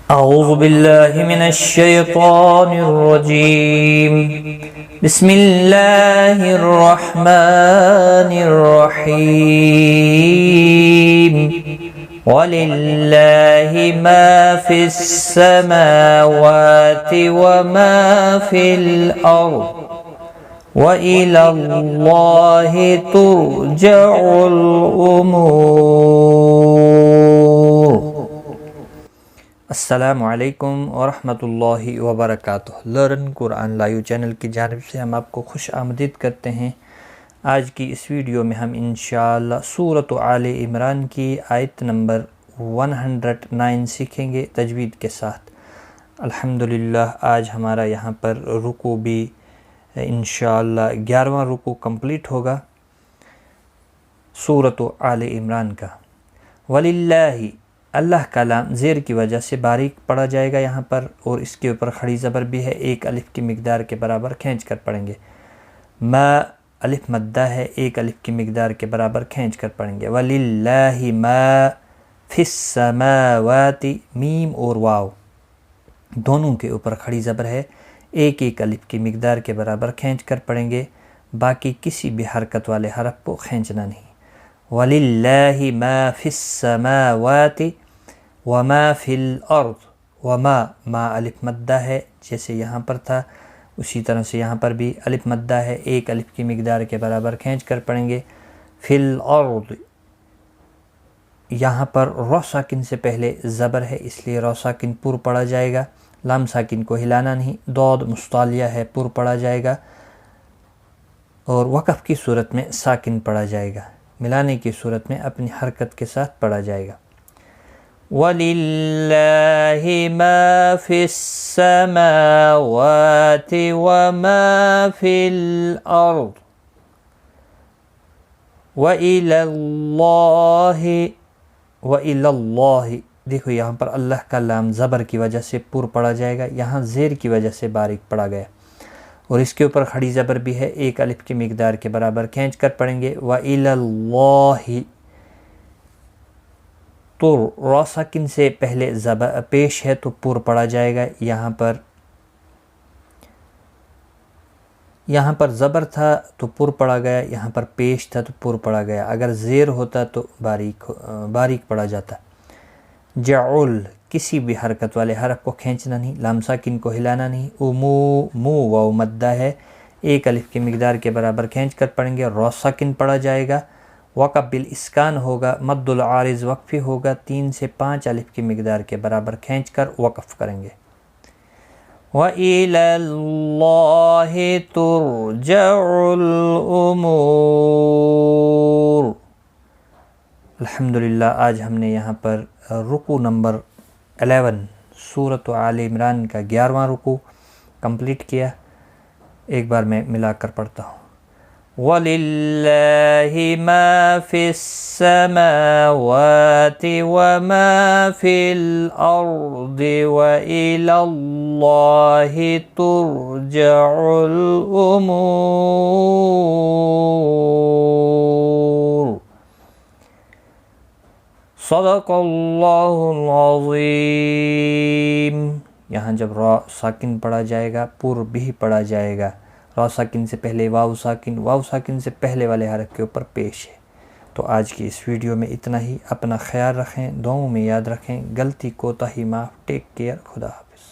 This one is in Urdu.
أعوذ بالله من الشيطان الرجيم. بسم الله الرحمن الرحيم. ولله ما في السماوات وما في الأرض وإلى الله ترجع الأمور. السلام علیکم ورحمۃ اللہ وبرکاتہ. لرن قرآن لائیو چینل کی جانب سے ہم آپ کو خوش آمدید کرتے ہیں. آج کی اس ویڈیو میں ہم انشاءاللہ سورۃ آل عمران کی آیت نمبر 109 سیکھیں گے تجوید کے ساتھ. الحمدللہ آج ہمارا یہاں پر رکوع بھی انشاءاللہ 11واں رکوع کمپلیٹ ہوگا سورۃ آل عمران کا. وللہ، اللہ کا لام زیر کی وجہ سے باریک پڑھا جائے گا یہاں پر، اور اس کے اوپر کھڑی زبر بھی ہے، ایک الف کی مقدار کے برابر کھینچ کر پڑھیں گے. ما الف مدہ ہے، ایک الف کی مقدار کے برابر کھینچ کر پڑھیں گے. وَلِلَّهِ مَا فِي السَّمَاوَاتِ، میم اور واو دونوں کے اوپر کھڑی زبر ہے، ایک ایک الف کی مقدار کے برابر کھینچ کر پڑھیں گے، باقی کسی بھی حرکت والے حرف کو کھینچنا نہیں. وَلِلَّهِ مَا فِي السَّمَاوَاتِ وَمَا فِي الْأَرْضِ. وما ما الف مدہ ہے، جیسے یہاں پر تھا اسی طرح سے یہاں پر بھی الف مدہ ہے، ایک الف کی مقدار کے برابر کھینچ کر پڑھیں گے. فی الارض، یہاں پر رو ساکن سے پہلے زبر ہے، اس لیے رو ساکن پر پڑھا جائے گا، لام ساکن کو ہلانا نہیں. ضاد مستعلیہ ہے، پر پڑھا جائے گا، اور وقف کی صورت میں ساکن پڑھا جائے گا، ملانے کی صورت میں اپنی حرکت کے ساتھ پڑھا جائے گا. وَلِلَّهِ مَا فِي السَّمَاوَاتِ وَمَا فِي الْأَرْضِ وَإِلَى اللَّهِ. دیکھو یہاں پر اللہ کا لام زبر کی وجہ سے پر پڑھا جائے گا، یہاں زیر کی وجہ سے باریک پڑھا گیا، اور اس کے اوپر کھڑی زبر بھی ہے، ایک الف کی مقدار کے برابر کھینچ کر پڑھیں گے. وَإِلَى اللَّهِ، تو را ساکن سے پہلے پیش ہے تو پر پڑھا جائے گا. یہاں پر زبر تھا تو پر پڑھا گیا، یہاں پر پیش تھا تو پر پڑھا گیا، اگر زیر ہوتا تو باریک پڑھا جاتا. جعل، کسی بھی حرکت والے حرف کو کھینچنا نہیں، لام ساکن کو ہلانا نہیں. مو واو مدہ ہے، ایک الف کی مقدار کے برابر کھینچ کر پڑھیں گے، را ساکن پڑھا جائے گا. وقف بالاسکان ہوگا، مد العارض وقفی ہوگا، 3 سے 5 الف کی مقدار کے برابر کھینچ کر وقف کریں گے. وَإِلَى اللَّهِ تُرْجَعُ الْأُمُورُ. الحمدللہ آج ہم نے یہاں پر رکوع نمبر 11 سورۃ آل عمران کا 11واں رکوع کمپلیٹ کیا. ایک بار میں ملا کر پڑھتا ہوں. وَلِلَّهِ مَا فِي السَّمَاوَاتِ وَمَا فِي الْأَرْضِ وَإِلَى اللَّهِ تُرْجَعُ الْأُمُورُ. صدق اللہ العظیم. یہاں جب را ساکن پڑھا جائے گا، پر بھی پڑھا جائے گا. را ساکن سے پہلے واو ساکن سے پہلے والے حرف کے اوپر پیش ہے. تو آج کی اس ویڈیو میں اتنا ہی. اپنا خیال رکھیں، دعاؤں میں یاد رکھیں. غلطی کوتاہی معاف. Take care. خدا حافظ.